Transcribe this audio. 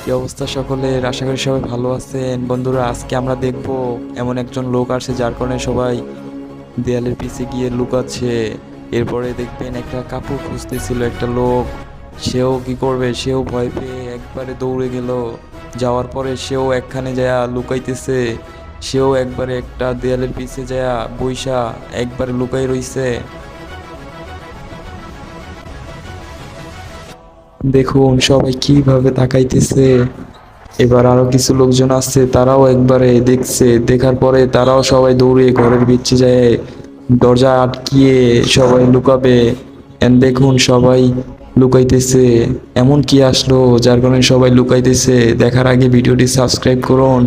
কি অবস্থা সকলের? আশা করি সবাই ভালো আছেন। বন্ধুরা, আজকে আমরা দেখব এমন একজন লোক আসে যার কারণে সবাই দেয়ালের পিছে গিয়ে লুকাচ্ছে। এরপরে দেখবেন একটা কাপড় খুঁজতেছিল একটা লোক, সেও কি করবে, সেও ভয় পেয়ে একবারে দৌড়ে গেল। যাওয়ার পরে সেও একখানে যায়া লুকাইতেছে। সেও একবারে একটা দেয়ালের পিছে যায়া বইসা একবারে লুকাই রইছে। দেখুন সবাই কিভাবে তাকাইতেছে। এবার আরো কিছু লোকজন আসছে, তারাও একবারে দেখছে। দেখার পরে তারাও সবাই দৌড়ে ঘরের ভিতরে যায় দরজা আটকিয়ে সবাই লুকাবে। এন্ড দেখুন সবাই লুকাইতেছে। এমন কি আসলো যার কারণে সবাই লুকাইতেছে? দেখার আগে ভিডিওটি সাবস্ক্রাইব করুন।